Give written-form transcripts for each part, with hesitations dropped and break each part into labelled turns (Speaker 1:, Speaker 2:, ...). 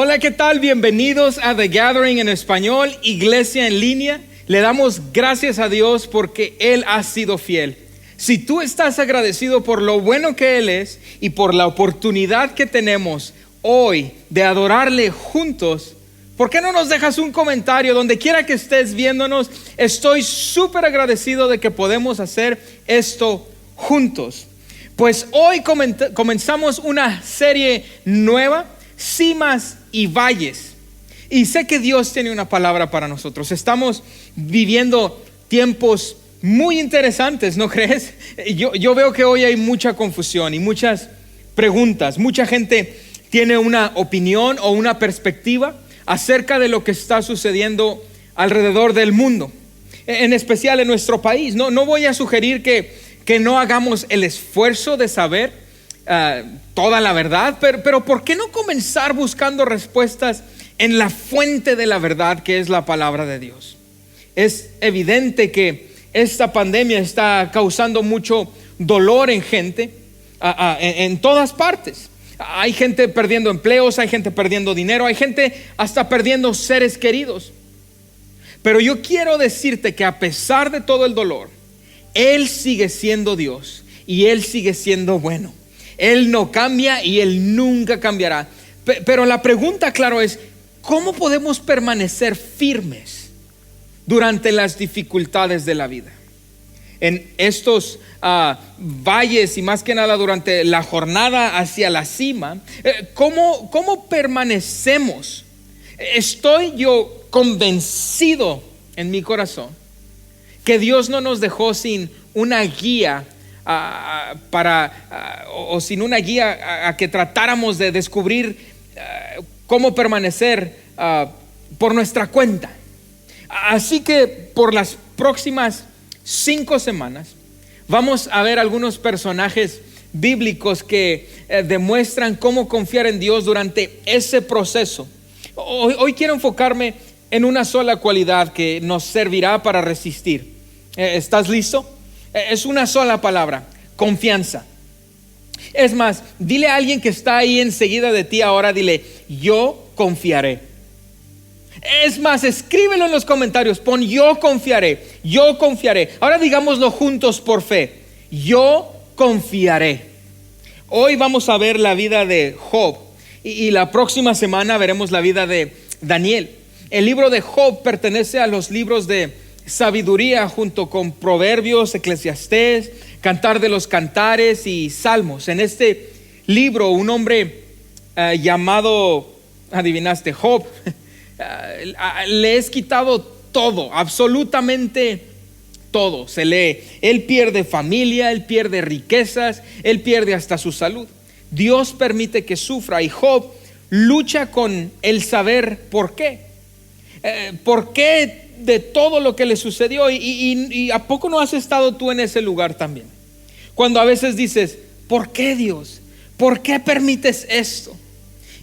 Speaker 1: Hola, ¿qué tal? Bienvenidos a The Gathering en español, Iglesia en línea. Le damos gracias a Dios porque Él ha sido fiel. Si tú estás agradecido por lo bueno que Él es y por la oportunidad que tenemos hoy de adorarle juntos, ¿por qué no nos dejas un comentario donde quiera que estés viéndonos? Estoy súper agradecido de que podemos hacer esto juntos. Pues hoy comenzamos una serie nueva, Cimas y Valles. Y sé que Dios tiene una palabra para nosotros. Estamos viviendo tiempos muy interesantes, ¿no crees? Yo veo que hoy hay mucha confusión y muchas preguntas. Mucha gente tiene una opinión o una perspectiva acerca de lo que está sucediendo alrededor del mundo, en especial en nuestro país. No voy a sugerir que no hagamos el esfuerzo de saber toda la verdad, pero ¿por qué no comenzar buscando respuestas en la fuente de la verdad, que es la palabra de Dios? Es evidente que esta pandemia está causando mucho dolor en gente en todas partes. Hay gente perdiendo empleos, hay gente perdiendo dinero, hay gente hasta perdiendo seres queridos. Pero yo quiero decirte que a pesar de todo el dolor, Él sigue siendo Dios y Él sigue siendo bueno. Él no cambia y Él nunca cambiará. Pero la pregunta, claro, es ¿cómo podemos permanecer firmes durante las dificultades de la vida? En estos valles y más que nada durante la jornada hacia la cima, ¿cómo permanecemos? Estoy yo convencido en mi corazón que Dios no nos dejó sin una guía o sin una guía a que tratáramos de descubrir cómo permanecer por nuestra cuenta. Así que por las próximas 5 semanas vamos a ver algunos personajes bíblicos que demuestran cómo confiar en Dios durante ese proceso. Hoy quiero enfocarme en una sola cualidad que nos servirá para resistir. ¿Estás listo? Es una sola palabra: confianza. Es más, dile a alguien que está ahí enseguida de ti ahora, dile: yo confiaré. Es más, escríbelo en los comentarios, pon yo confiaré, yo confiaré. Ahora digámoslo juntos por fe: yo confiaré. Hoy vamos a ver la vida de Job y la próxima semana veremos la vida de Daniel. El libro de Job pertenece a los libros de sabiduría junto con Proverbios, Eclesiastés, Cantar de los Cantares y Salmos. En este libro un hombre llamado, adivinaste, Job, le es quitado todo, absolutamente todo. Se lee, él pierde familia, él pierde riquezas, él pierde hasta su salud. Dios permite que sufra y Job lucha con el saber por qué. ¿Por qué de todo lo que le sucedió? Y ¿a poco no has estado tú en ese lugar también? Cuando a veces dices: ¿por qué, Dios? ¿Por qué permites esto?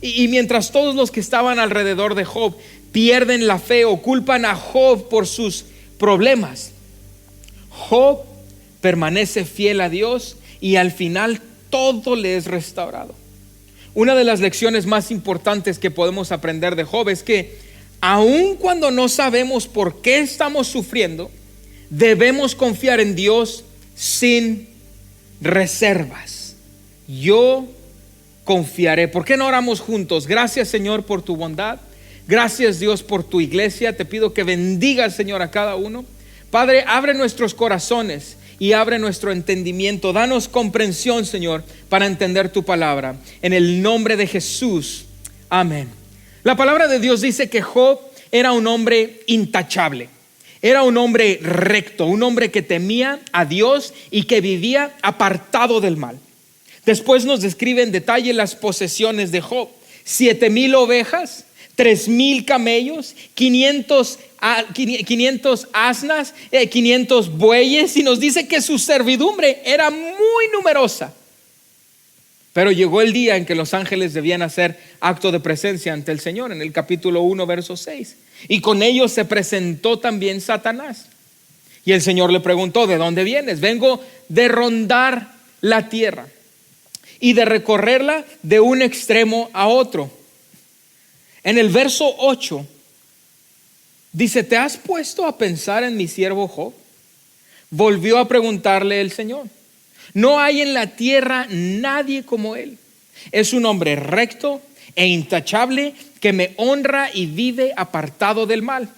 Speaker 1: Y mientras todos los que estaban alrededor de Job pierden la fe o culpan a Job por sus problemas, Job permanece fiel a Dios y al final todo le es restaurado. Una de las lecciones más importantes que podemos aprender de Job es que aun cuando no sabemos por qué estamos sufriendo, debemos confiar en Dios sin reservas. Yo confiaré. ¿Por qué no oramos juntos? Gracias, Señor, por tu bondad. Gracias, Dios, por tu iglesia. Te pido que bendigas, Señor, a cada uno. Padre, abre nuestros corazones y abre nuestro entendimiento. Danos comprensión, Señor, para entender tu palabra. En el nombre de Jesús. Amén. La palabra de Dios dice que Job era un hombre intachable. Era un hombre recto, un hombre que temía a Dios y que vivía apartado del mal. Después nos describe en detalle las posesiones de Job: 7,000 ovejas, 3,000 camellos, 500 asnas, 500 bueyes, y nos dice que su servidumbre era muy numerosa. Pero llegó el día en que los ángeles debían hacer acto de presencia ante el Señor, en el capítulo 1, verso 6. Y con ellos se presentó también Satanás. Y el Señor le preguntó: ¿de dónde vienes? Vengo de rondar la tierra y de recorrerla de un extremo a otro. En el verso 8 dice: ¿te has puesto a pensar en mi siervo Job? Volvió a preguntarle el Señor. No hay en la tierra nadie como él. Es un hombre recto e intachable que me honra y vive apartado del mal.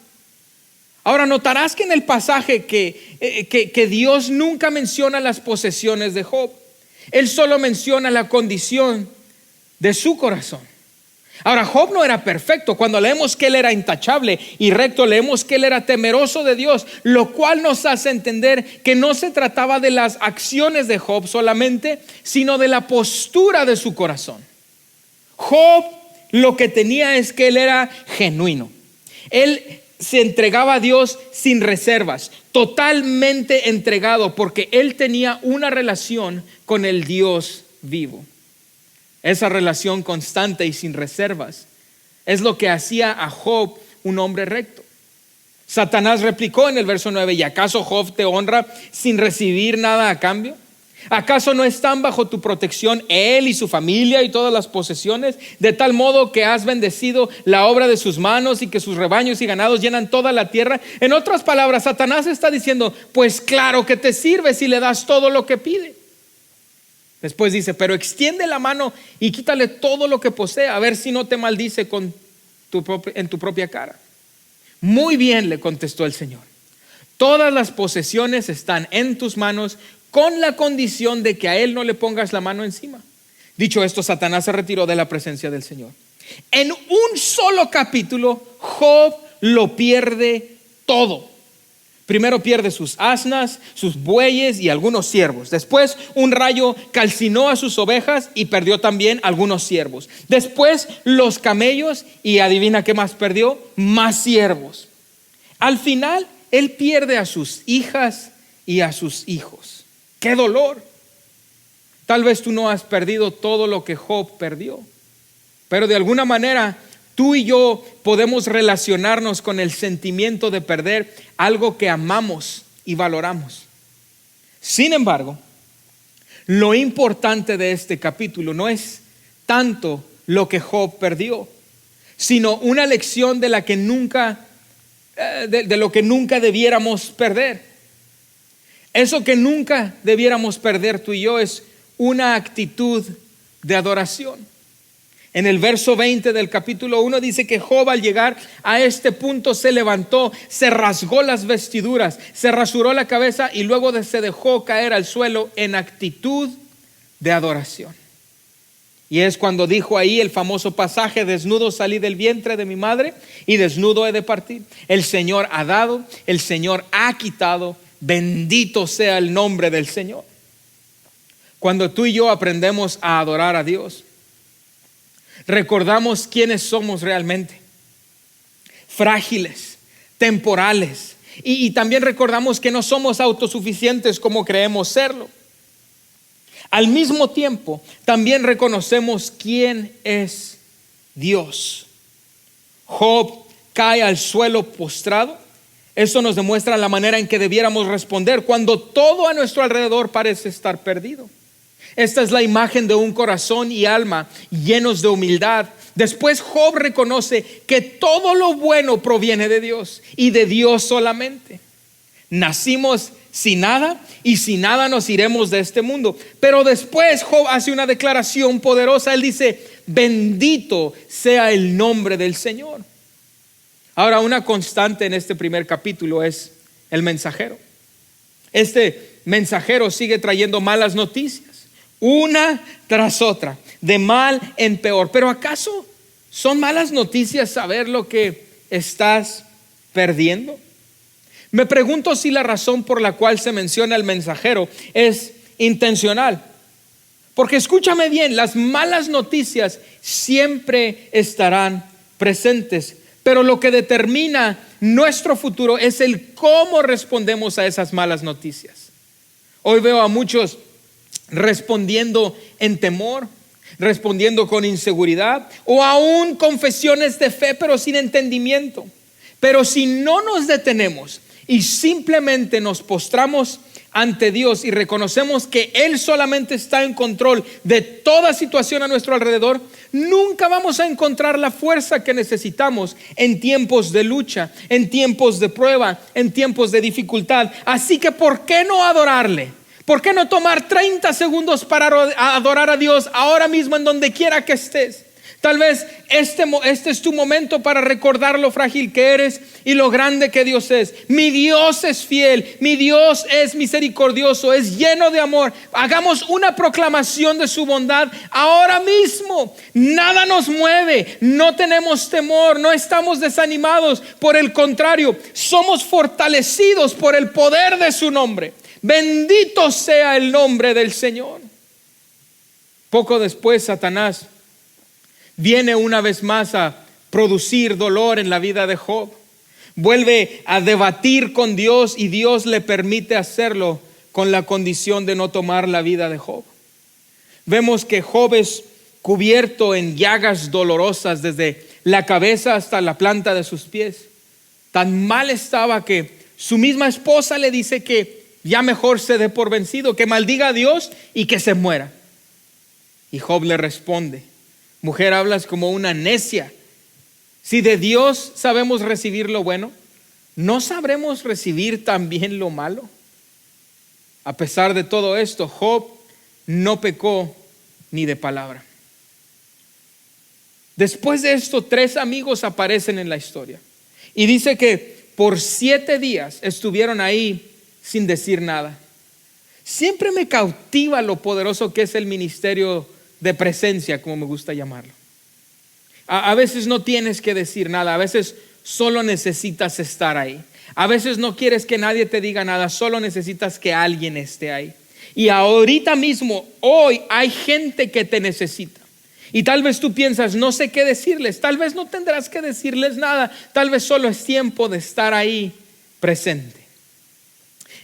Speaker 1: Ahora notarás que en el pasaje que Dios nunca menciona las posesiones de Job. Él solo menciona la condición de su corazón. Ahora, Job no era perfecto. Cuando leemos que él era intachable y recto, leemos que él era temeroso de Dios, lo cual nos hace entender que no se trataba de las acciones de Job solamente, sino de la postura de su corazón. Job lo que tenía es que él era genuino. Él se entregaba a Dios sin reservas, totalmente entregado, porque él tenía una relación con el Dios vivo. Esa relación constante y sin reservas es lo que hacía a Job un hombre recto. Satanás replicó en el verso 9: ¿y acaso Job te honra sin recibir nada a cambio? ¿Acaso no están bajo tu protección él y su familia y todas las posesiones, de tal modo que has bendecido la obra de sus manos y que sus rebaños y ganados llenan toda la tierra? En otras palabras, Satanás está diciendo: pues claro que te sirve si le das todo lo que pide. Después dice: pero extiende la mano y quítale todo lo que posee, a ver si no te maldice en tu propia cara. Muy bien, le contestó el Señor. Todas las posesiones están en tus manos, con la condición de que a él no le pongas la mano encima. Dicho esto, Satanás se retiró de la presencia del Señor. En un solo capítulo, Job lo pierde todo. Primero pierde sus asnas, sus bueyes y algunos siervos. Después un rayo calcinó a sus ovejas y perdió también algunos siervos. Después los camellos y adivina qué más perdió, más siervos. Al final él pierde a sus hijas y a sus hijos. ¡Qué dolor! Tal vez tú no has perdido todo lo que Job perdió, pero de alguna manera tú y yo podemos relacionarnos con el sentimiento de perder algo que amamos y valoramos. Sin embargo, lo importante de este capítulo no es tanto lo que Job perdió, sino una lección de lo que nunca debiéramos perder. Eso que nunca debiéramos perder tú y yo es una actitud de adoración. En el verso 20 del capítulo 1 dice que Job, al llegar a este punto, se levantó, se rasgó las vestiduras, se rasuró la cabeza y luego se dejó caer al suelo en actitud de adoración. Y es cuando dijo ahí el famoso pasaje: desnudo salí del vientre de mi madre y desnudo he de partir. El Señor ha dado, el Señor ha quitado, bendito sea el nombre del Señor. Cuando tú y yo aprendemos a adorar a Dios, recordamos quiénes somos realmente: frágiles, temporales, y también recordamos que no somos autosuficientes como creemos serlo. Al mismo tiempo, también reconocemos quién es Dios. Job cae al suelo postrado. Eso nos demuestra la manera en que debiéramos responder cuando todo a nuestro alrededor parece estar perdido. Esta es la imagen de un corazón y alma llenos de humildad. Después Job reconoce que todo lo bueno proviene de Dios y de Dios solamente. Nacimos sin nada y sin nada nos iremos de este mundo. Pero después Job hace una declaración poderosa. Él dice: bendito sea el nombre del Señor. Ahora, una constante en este primer capítulo es el mensajero. Este mensajero sigue trayendo malas noticias, una tras otra, de mal en peor. Pero ¿acaso son malas noticias saber lo que estás perdiendo? Me pregunto si la razón por la cual se menciona el mensajero es intencional. Porque escúchame bien, las malas noticias siempre estarán presentes, pero lo que determina nuestro futuro es el cómo respondemos a esas malas noticias. Hoy veo a muchos respondiendo en temor, respondiendo con inseguridad, o aún confesiones de fe pero sin entendimiento. Pero si no nos detenemos y simplemente nos postramos ante Dios y reconocemos que Él solamente está en control de toda situación a nuestro alrededor, nunca vamos a encontrar la fuerza que necesitamos en tiempos de lucha, en tiempos de prueba, en tiempos de dificultad. Así que ¿por qué no adorarle? ¿Por qué no tomar 30 segundos para adorar a Dios ahora mismo en donde quiera que estés? Tal vez este es tu momento para recordar lo frágil que eres y lo grande que Dios es. Mi Dios es fiel, mi Dios es misericordioso, es lleno de amor. Hagamos una proclamación de su bondad ahora mismo. Nada nos mueve, no tenemos temor, no estamos desanimados. Por el contrario, somos fortalecidos por el poder de su nombre. Bendito sea el nombre del Señor. Poco después, Satanás viene una vez más a producir dolor en la vida de Job. Vuelve a debatir con Dios y Dios le permite hacerlo con la condición de no tomar la vida de Job. Vemos que Job es cubierto en llagas dolorosas desde la cabeza hasta la planta de sus pies. Tan mal estaba que su misma esposa le dice que ya mejor se dé por vencido, que maldiga a Dios y que se muera. Y Job le responde: mujer, hablas como una necia. Si de Dios sabemos recibir lo bueno, ¿no sabremos recibir también lo malo? A pesar de todo esto, Job no pecó ni de palabra. Después de esto, 3 amigos aparecen en la historia. Y dice que por 7 días estuvieron ahí sin decir nada. Siempre me cautiva lo poderoso que es el ministerio de presencia, como me gusta llamarlo. A veces no tienes que decir nada, a veces solo necesitas estar ahí. A veces no quieres que nadie te diga nada, solo necesitas que alguien esté ahí. Y ahorita mismo, hoy, hay gente que te necesita. Y tal vez tú piensas, no sé qué decirles. Tal vez no tendrás que decirles nada. Tal vez solo es tiempo de estar ahí presente.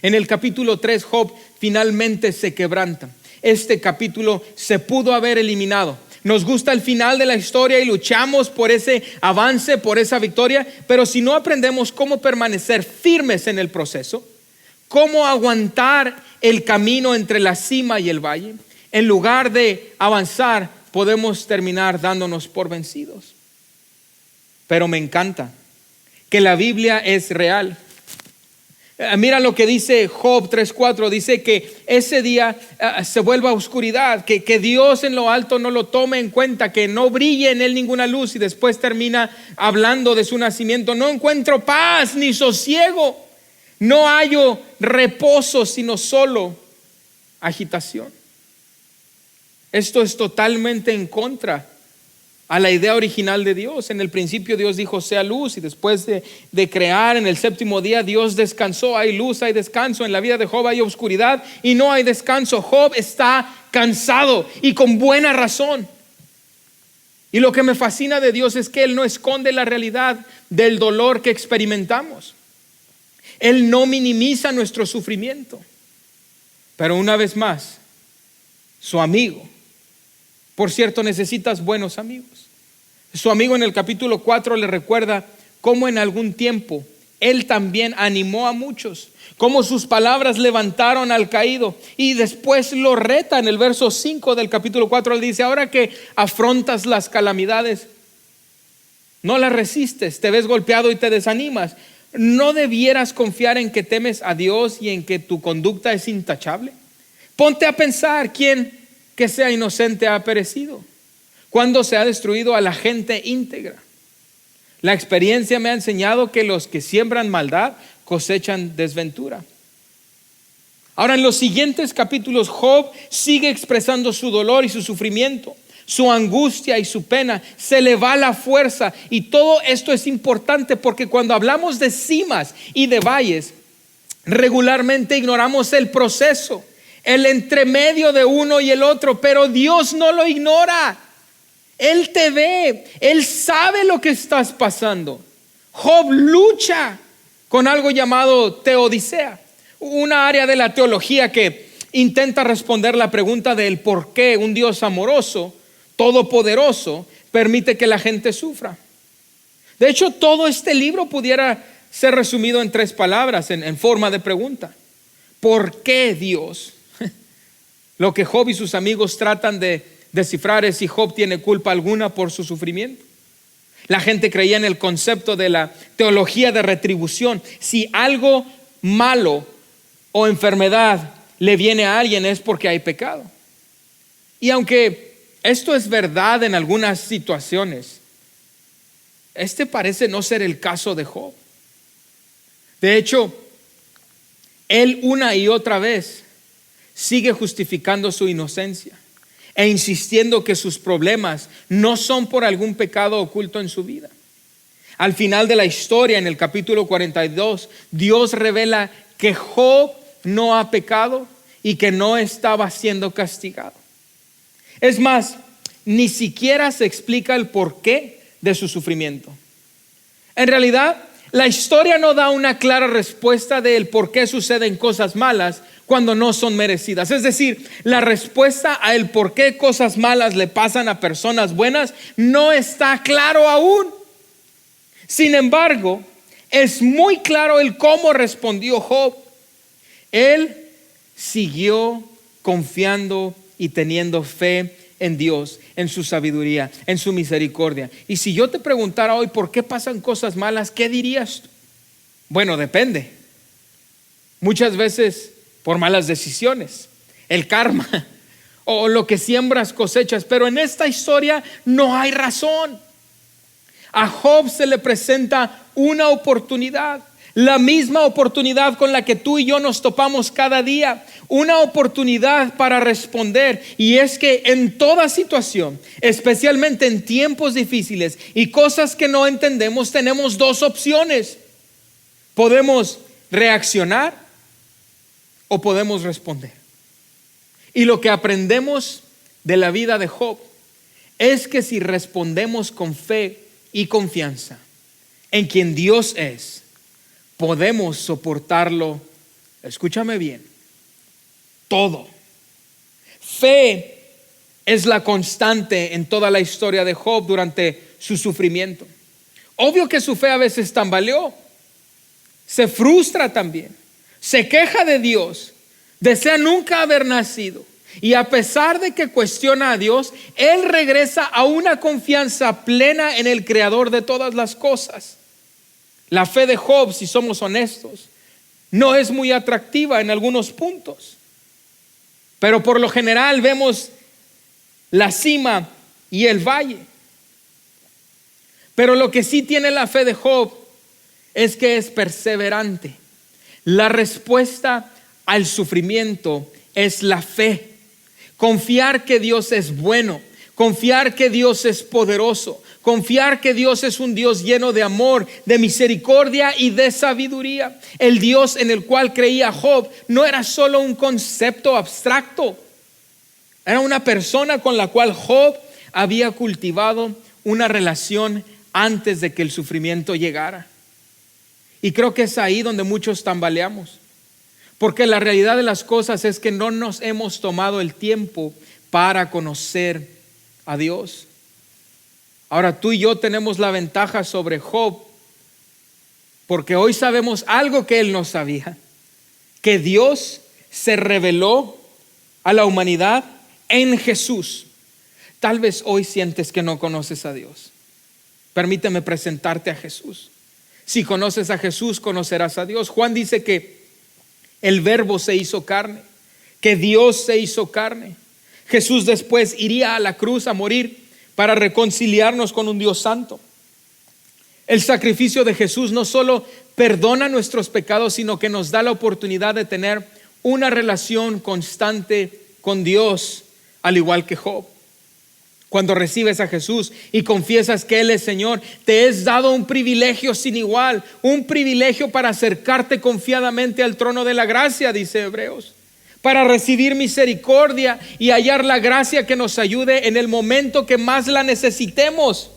Speaker 1: En el capítulo 3, Job finalmente se quebranta. Este capítulo se pudo haber eliminado. Nos gusta el final de la historia y luchamos por ese avance, por esa victoria, pero si no aprendemos cómo permanecer firmes en el proceso, cómo aguantar el camino entre la cima y el valle, en lugar de avanzar, podemos terminar dándonos por vencidos. Pero me encanta que la Biblia es real. Mira lo que dice Job 3:4, dice que ese día se vuelva oscuridad, que Dios en lo alto no lo tome en cuenta, que no brille en él ninguna luz, y después termina hablando de su nacimiento. No encuentro paz ni sosiego, no hallo reposo, sino solo agitación. Esto es totalmente en contra a la idea original de Dios. En el principio Dios dijo sea luz, y después de crear en el 7º día Dios descansó. Hay luz, hay descanso. En la vida de Job hay oscuridad y no hay descanso. Job está cansado y con buena razón. Y lo que me fascina de Dios es que Él no esconde la realidad del dolor que experimentamos. Él no minimiza nuestro sufrimiento. Pero una vez más, su amigo, por cierto, necesitas buenos amigos. Su amigo en el capítulo 4 le recuerda cómo en algún tiempo él también animó a muchos, cómo sus palabras levantaron al caído, y después lo reta en el verso 5 del capítulo 4. Él dice: ahora que afrontas las calamidades, no las resistes, te ves golpeado y te desanimas. ¿No debieras confiar en que temes a Dios y en que tu conducta es intachable? Ponte a pensar, ¿quién que sea inocente ha perecido? ¿Cuándo se ha destruido a la gente íntegra? La experiencia me ha enseñado que los que siembran maldad cosechan desventura. Ahora, en los siguientes capítulos, Job sigue expresando su dolor y su sufrimiento, su angustia y su pena. Se le va la fuerza, y todo esto es importante porque cuando hablamos de cimas y de valles, regularmente ignoramos el proceso, el entremedio de uno y el otro, pero Dios no lo ignora. Él te ve, Él sabe lo que estás pasando. Job lucha con algo llamado teodicea, una área de la teología que intenta responder la pregunta del por qué un Dios amoroso, todopoderoso, permite que la gente sufra. De hecho, todo este libro pudiera ser resumido en 3 palabras en forma de pregunta. ¿por qué Dios? Lo que Job y sus amigos tratan de descifrar es si Job tiene culpa alguna por su sufrimiento. La gente creía en el concepto de la teología de retribución. Si algo malo o enfermedad le viene a alguien es porque hay pecado. Y aunque esto es verdad en algunas situaciones, este parece no ser el caso de Job. De hecho, él una y otra vez sigue justificando su inocencia e insistiendo que sus problemas no son por algún pecado oculto en su vida. Al final de la historia, en el capítulo 42, Dios revela que Job no ha pecado y que no estaba siendo castigado. Es más, ni siquiera se explica el porqué de su sufrimiento. En realidad, la historia no da una clara respuesta del por qué suceden cosas malas cuando no son merecidas. Es decir, la respuesta a el por qué cosas malas le pasan a personas buenas no está claro aún. Sin embargo, es muy claro el cómo respondió Job. Él siguió confiando y teniendo fe en Dios, en su sabiduría, en su misericordia. Y si yo te preguntara hoy por qué pasan cosas malas, ¿qué dirías tú? Bueno, depende. Muchas veces por malas decisiones, el karma o lo que siembras cosechas. Pero en esta historia no hay razón. A Job se le presenta una oportunidad, la misma oportunidad con la que tú y yo nos topamos cada día, una oportunidad para responder. Y es que en toda situación, especialmente en tiempos difíciles y cosas que no entendemos, tenemos dos opciones. Podemos reaccionar o podemos responder. Y lo que aprendemos de la vida de Job es que si respondemos con fe y confianza en quien Dios es, podemos soportarlo, escúchame bien, todo. Fe es la constante en toda la historia de Job durante su sufrimiento. Obvio que su fe a veces tambaleó, se frustra también, se queja de Dios, desea nunca haber nacido. Y a pesar de que cuestiona a Dios, él regresa a una confianza plena en el Creador de todas las cosas. La fe de Job, si somos honestos, no es muy atractiva en algunos puntos, pero por lo general vemos la cima y el valle. Pero lo que sí tiene la fe de Job es que es perseverante. La respuesta al sufrimiento es la fe. Confiar que Dios es bueno, confiar que Dios es poderoso, confiar que Dios es un Dios lleno de amor, de misericordia y de sabiduría. El Dios en el cual creía Job no era solo un concepto abstracto, era una persona con la cual Job había cultivado una relación antes de que el sufrimiento llegara. Y creo que es ahí donde muchos tambaleamos, porque la realidad de las cosas es que no nos hemos tomado el tiempo para conocer a Dios. Ahora tú y yo tenemos la ventaja sobre Job, porque hoy sabemos algo que él no sabía, que Dios se reveló a la humanidad en Jesús. Tal vez hoy sientes que no conoces a Dios. Permíteme presentarte a Jesús. Si conoces a Jesús, conocerás a Dios. Juan dice que el Verbo se hizo carne, que Dios se hizo carne. Jesús después iría a la cruz a morir para reconciliarnos con un Dios santo. El sacrificio de Jesús no solo perdona nuestros pecados, sino que nos da la oportunidad de tener una relación constante con Dios, al igual que Job. Cuando recibes a Jesús y confiesas que Él es Señor, te es dado un privilegio sin igual, un privilegio para acercarte confiadamente al trono de la gracia, dice Hebreos, para recibir misericordia y hallar la gracia que nos ayude en el momento que más la necesitemos.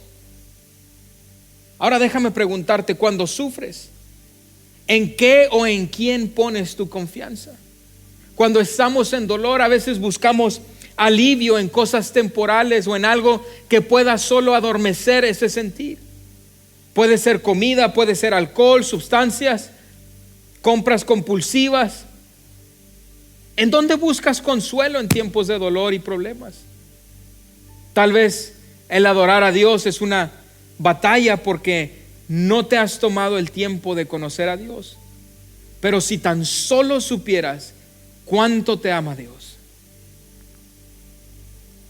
Speaker 1: Ahora déjame preguntarte, cuando sufres, ¿en qué o en quién pones tu confianza? Cuando estamos en dolor, a veces buscamos alivio en cosas temporales o en algo que pueda solo adormecer ese sentir. Puede ser comida, puede ser alcohol, sustancias, compras compulsivas. ¿En dónde buscas consuelo en tiempos de dolor y problemas? Tal vez el adorar a Dios es una batalla porque no te has tomado el tiempo de conocer a Dios. Pero si tan solo supieras cuánto te ama Dios.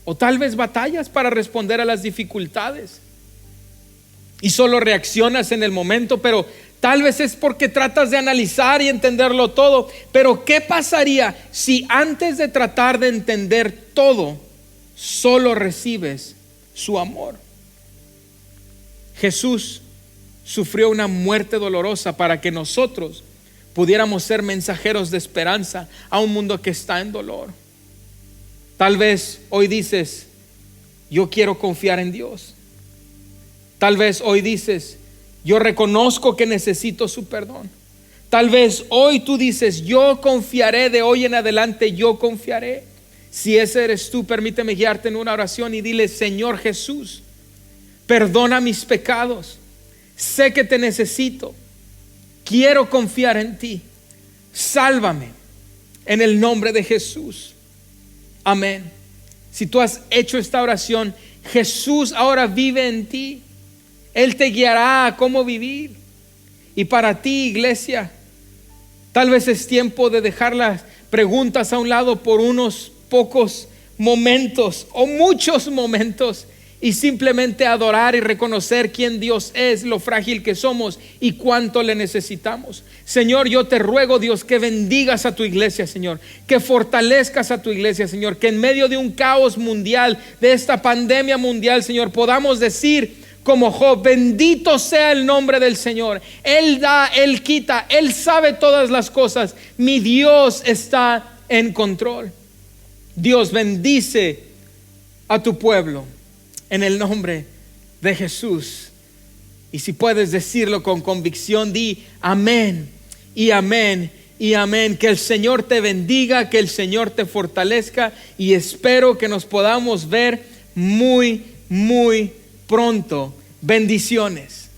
Speaker 1: O tal vez batallas para responder a las dificultades y solo reaccionas en el momento, pero tal vez es porque tratas de analizar y entenderlo todo. Pero ¿qué pasaría si antes de tratar de entender todo, solo recibes su amor? Jesús sufrió una muerte dolorosa para que nosotros pudiéramos ser mensajeros de esperanza a un mundo que está en dolor. Tal vez hoy dices, yo quiero confiar en Dios. Tal vez hoy dices, yo reconozco que necesito su perdón. Tal vez hoy tú dices, yo confiaré de hoy en adelante, yo confiaré. Si ese eres tú, permíteme guiarte en una oración y dile: Señor Jesús, perdona mis pecados. Sé que te necesito. Quiero confiar en ti. Sálvame en el nombre de Jesús. Amén. Si tú has hecho esta oración, Jesús ahora vive en ti. Él te guiará a cómo vivir. Y para ti, iglesia, tal vez es tiempo de dejar las preguntas a un lado por unos pocos momentos o muchos momentos y simplemente adorar y reconocer quién Dios es, lo frágil que somos y cuánto le necesitamos. Señor, yo te ruego, Dios, que bendigas a tu iglesia, Señor, que fortalezcas a tu iglesia, Señor, que en medio de un caos mundial, de esta pandemia mundial, Señor, podamos decir como Job: bendito sea el nombre del Señor. Él da, Él quita, Él sabe todas las cosas. Mi Dios está en control. Dios, bendice a tu pueblo en el nombre de Jesús. Y si puedes decirlo con convicción, di amén y amén y amén. Que el Señor te bendiga, que el Señor te fortalezca, y espero que nos podamos ver muy pronto. Bendiciones.